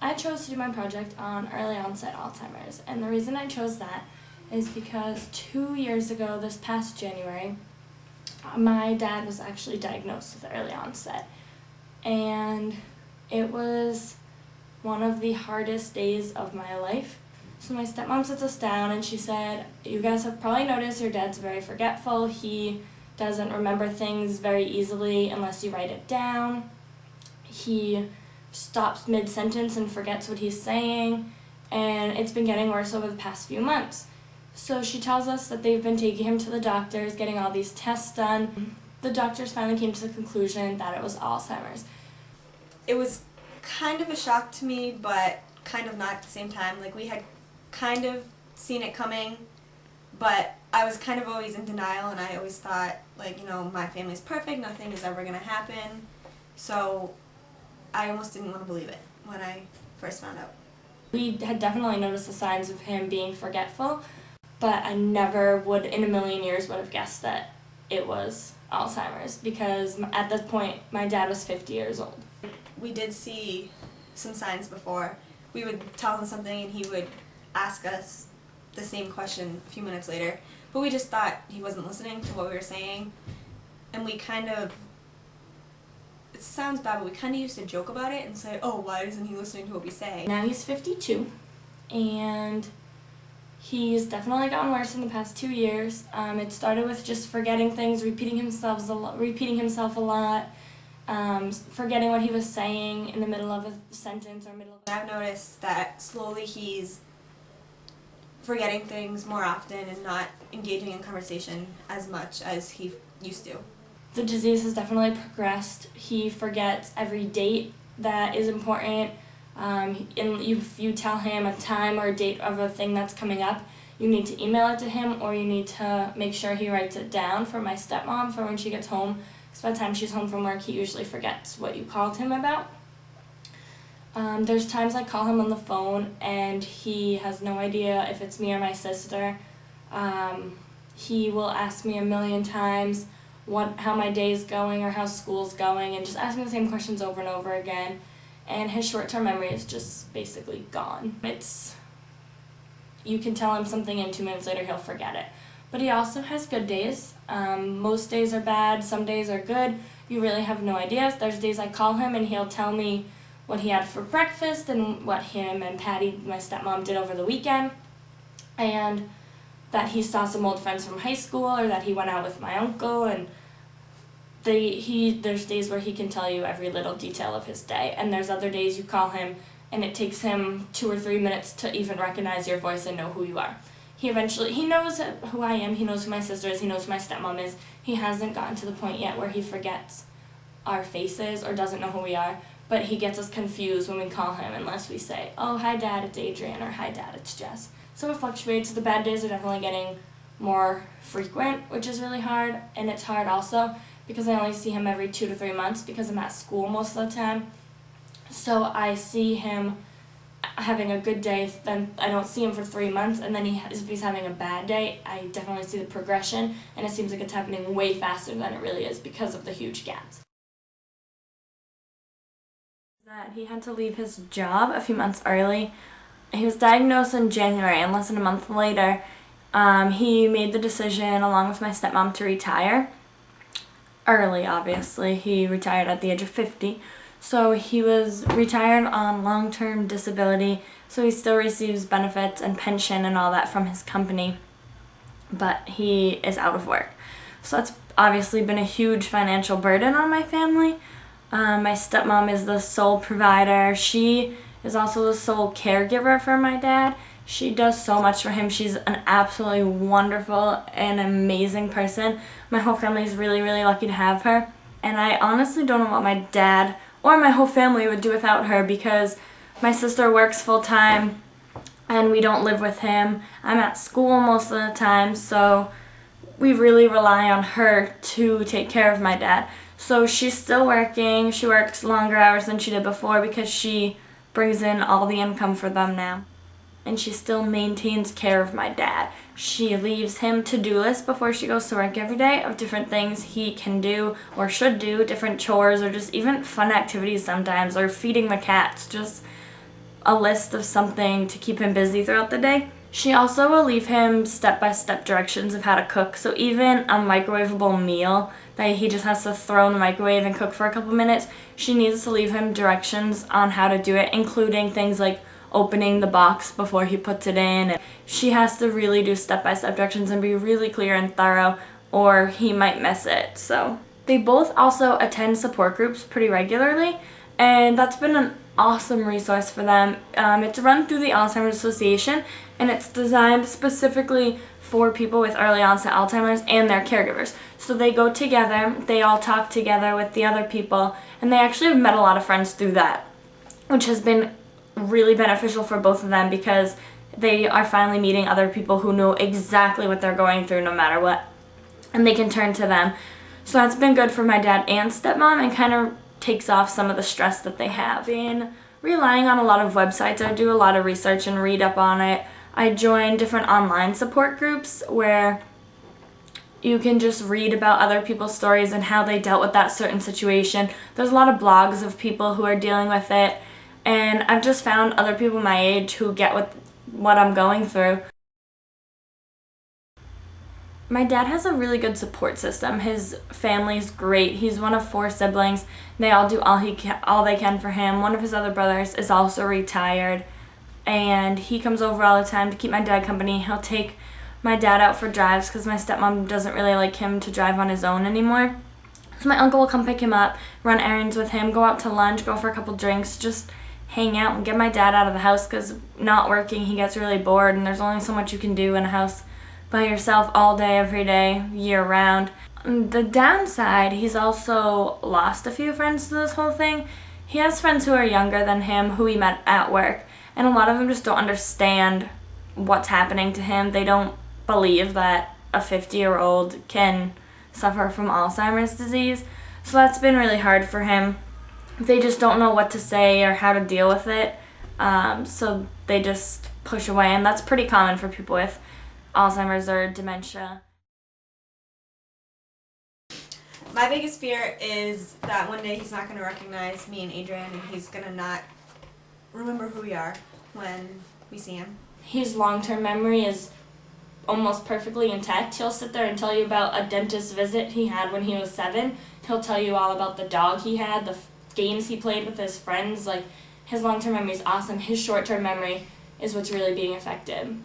I chose to do my project on early onset Alzheimer's, and the reason I chose that is because 2 years ago, this past January, my dad was actually diagnosed with early onset, and it was one of the hardest days of my life. So my stepmom sits us down and she said, "You guys have probably noticed your dad's very forgetful. He doesn't remember things very easily unless you write it down. He stops mid-sentence and forgets what he's saying, and it's been getting worse over the past few months." So she tells us that they've been taking him to the doctors, getting all these tests done. The doctors finally came to the conclusion that it was Alzheimer's. It was kind of a shock to me, but kind of not at the same time. Like, we had kind of seen it coming, but I was kind of always in denial, and I always thought, like, my family's perfect, nothing is ever going to happen. So I almost didn't want to believe it when I first found out. We had definitely noticed the signs of him being forgetful, but I never would in a million years would have guessed that it was Alzheimer's, because at this point my dad was 50 years old. We did see some signs before. We would tell him something and he would ask us the same question a few minutes later, but we just thought he wasn't listening to what we were saying, and we kind of, it sounds bad, but we kind of used to joke about it and say, "Oh, why isn't he listening to what we say?" Now he's 52, and he's definitely gotten worse in the past 2 years. It started with just forgetting things, repeating himself a lot, forgetting what he was saying in the middle of a sentence or middle of. I've noticed that slowly he's forgetting things more often and not engaging in conversation as much as he used to. The disease has definitely progressed. He forgets every date that is important. And if you tell him a time or a date of a thing that's coming up, you need to email it to him, or you need to make sure he writes it down for my stepmom for when she gets home, because by the time she's home from work, he usually forgets what you called him about. There's times I call him on the phone and he has no idea if it's me or my sister. He will ask me a million times how my day's going or how school's going, and just ask me the same questions over and over again. And his short-term memory is just basically gone. You can tell him something and 2 minutes later he'll forget it. But he also has good days. Most days are bad, some days are good. You really have no idea. There's days I call him and he'll tell me what he had for breakfast and what him and Patty, my stepmom, did over the weekend, and that he saw some old friends from high school, or that he went out with my uncle, and there's days where he can tell you every little detail of his day, and there's other days you call him and it takes him 2 or 3 minutes to even recognize your voice and know who you are. He knows who I am, he knows who my sister is, he knows who my stepmom is. He hasn't gotten to the point yet where he forgets our faces or doesn't know who we are, but he gets us confused when we call him unless we say, "Oh, hi Dad, it's Adrian," or "Hi Dad, it's Jess." So it fluctuates. The bad days are definitely getting more frequent, which is really hard, and it's hard also because I only see him every 2 to 3 months because I'm at school most of the time. So I see him having a good day, then I don't see him for 3 months, and then if he's having a bad day, I definitely see the progression, and it seems like it's happening way faster than it really is because of the huge gaps. That he had to leave his job a few months early. He was diagnosed in January, and less than a month later, he made the decision, along with my stepmom, to retire. Early, obviously. He retired at the age of 50. So he was retired on long-term disability, so he still receives benefits and pension and all that from his company, but he is out of work. So that's obviously been a huge financial burden on my family. My stepmom is the sole provider. She is also the sole caregiver for my dad. She does so much for him. She's an absolutely wonderful and amazing person. My whole family is really, really lucky to have her. And I honestly don't know what my dad or my whole family would do without her, because my sister works full-time and we don't live with him. I'm at school most of the time, so we really rely on her to take care of my dad. So she's still working. She works longer hours than she did before because she brings in all the income for them now. And she still maintains care of my dad. She leaves him to-do lists before she goes to work every day of different things he can do or should do, different chores, or just even fun activities sometimes, or feeding the cats. Just a list of something to keep him busy throughout the day. She also will leave him step-by-step directions of how to cook. So even a microwavable meal that he just has to throw in the microwave and cook for a couple minutes, she needs to leave him directions on how to do it, including things like opening the box before he puts it in. And she has to really do step-by-step directions and be really clear and thorough, or he might miss it. So they both also attend support groups pretty regularly, and that's been an awesome resource for them. It's run through the Alzheimer's Association, and it's designed specifically for people with early onset Alzheimer's and their caregivers. So they go together, they all talk together with the other people, and they actually have met a lot of friends through that, which has been really beneficial for both of them because they are finally meeting other people who know exactly what they're going through no matter what, and they can turn to them. So that's been good for my dad and stepmom, and kind of takes off some of the stress that they have. Been relying on a lot of websites. I do a lot of research and read up on it. I join different online support groups where you can just read about other people's stories and how they dealt with that certain situation. There's a lot of blogs of people who are dealing with it, and I've just found other people my age who get what I'm going through. My dad has a really good support system. His family's great. He's one of 4 siblings. They all do all they can for him. One of his other brothers is also retired, and he comes over all the time to keep my dad company. He'll take my dad out for drives because my stepmom doesn't really like him to drive on his own anymore. So my uncle will come pick him up, run errands with him, go out to lunch, go for a couple drinks, just hang out and get my dad out of the house because not working, he gets really bored, and there's only so much you can do in a house by yourself all day, every day, year round. The downside, he's also lost a few friends to this whole thing. He has friends who are younger than him who he met at work, and a lot of them just don't understand what's happening to him. They don't believe that a 50-year-old can suffer from Alzheimer's disease. So that's been really hard for him. They just don't know what to say or how to deal with it. So they just push away, and that's pretty common for people with Alzheimer's or dementia. My biggest fear is that one day he's not going to recognize me and Adrian, and he's going to not remember who we are when we see him. His long-term memory is almost perfectly intact. He'll sit there and tell you about a dentist visit he had when he was 7. He'll tell you all about the dog he had, the games he played with his friends. Like, his long-term memory is awesome. His short-term memory is what's really being affected.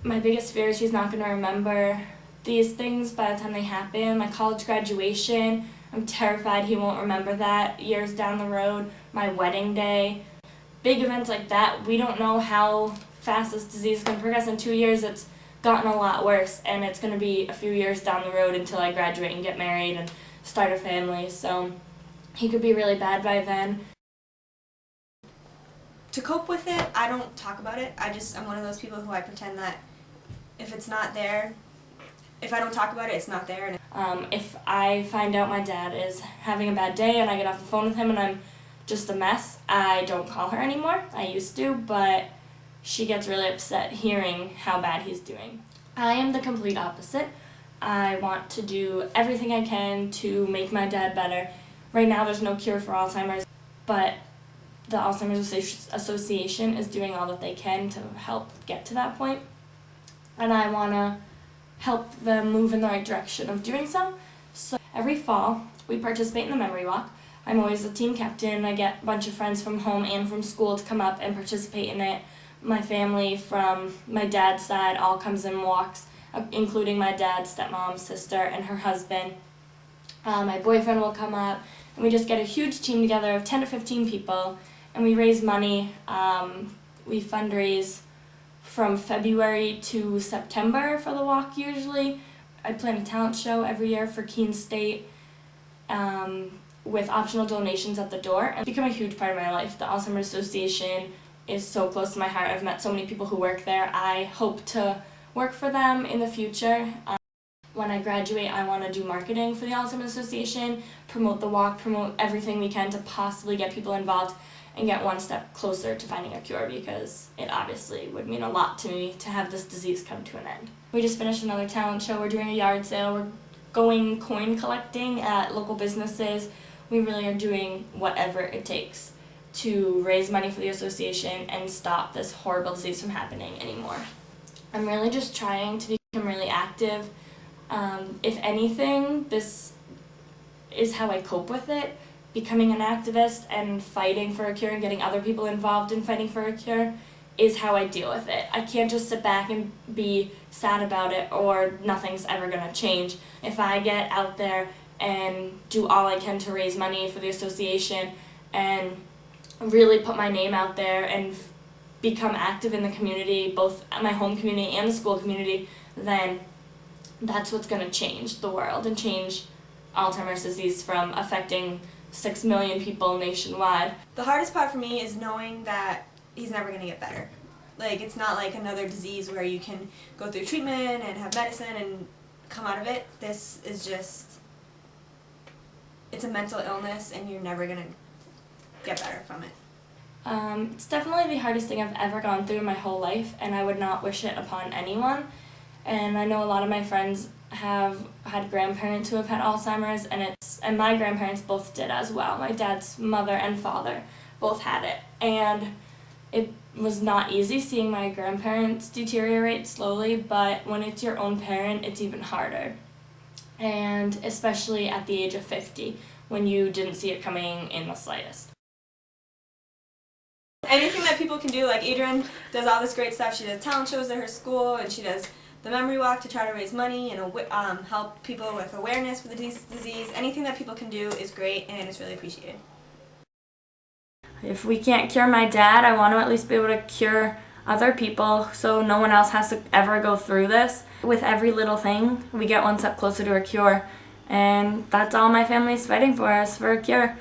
My biggest fear is he's not going to remember these things by the time they happen. My college graduation, I'm terrified he won't remember that years down the road. My wedding day. Big events like that, we don't know how fast this disease is going to progress. In 2 years, it's gotten a lot worse, and it's going to be a few years down the road until I graduate and get married and start a family. So he could be really bad by then. To cope with it, I don't talk about it. I'm one of those people who I pretend that if it's not there, if I don't talk about it, it's not there. If I find out my dad is having a bad day and I get off the phone with him and I'm just a mess, I don't call her anymore. I used to, but she gets really upset hearing how bad he's doing. I am the complete opposite. I want to do everything I can to make my dad better. Right now there's no cure for Alzheimer's, but the Alzheimer's Association is doing all that they can to help get to that point. And I want to help them move in the right direction of doing so. So every fall, we participate in the memory walk. I'm always the team captain. I get a bunch of friends from home and from school to come up and participate in it. My family from my dad's side all comes and walks, including my dad's stepmom, sister, and her husband. My boyfriend will come up, and we just get a huge team together of 10 to 15 people, and we raise money. We fundraise from February to September for the walk usually. I plan a talent show every year for Keene State with optional donations at the door. It's become a huge part of my life. The Alzheimer's Association is so close to my heart. I've met so many people who work there. I hope to work for them in the future. When I graduate, I want to do marketing for the Alzheimer's Association, promote the walk, promote everything we can to possibly get people involved and get one step closer to finding a cure, because it obviously would mean a lot to me to have this disease come to an end. We just finished another talent show. We're doing a yard sale. We're going coin collecting at local businesses. We really are doing whatever it takes to raise money for the association and stop this horrible disease from happening anymore. I'm really just trying to become really active. If anything, this is how I cope with it. Becoming an activist and fighting for a cure and getting other people involved in fighting for a cure is how I deal with it. I can't just sit back and be sad about it or nothing's ever going to change. If I get out there and do all I can to raise money for the association and really put my name out there and become active in the community, both my home community and the school community, then that's what's going to change the world and change Alzheimer's disease from affecting 6 million people nationwide. The hardest part for me is knowing that he's never going to get better. Like, it's not like another disease where you can go through treatment and have medicine and come out of it. This is just, it's a mental illness and you're never going to get better from it. It's definitely the hardest thing I've ever gone through in my whole life, and I would not wish it upon anyone. And I know a lot of my friends have had grandparents who have had Alzheimer's, and my grandparents both did as well. My dad's mother and father both had it, and it was not easy seeing my grandparents deteriorate slowly, but when it's your own parent, it's even harder. And especially at the age of 50, when you didn't see it coming in the slightest. Anything that people can do, like Adrienne does all this great stuff. She does talent shows at her school, and she does the memory walk to try to raise money and help people with awareness for the disease. Anything that people can do is great, and it's really appreciated. If we can't cure my dad, I want to at least be able to cure other people so no one else has to ever go through this. With every little thing, we get one step closer to a cure, and that's all my family's fighting for, is for a cure.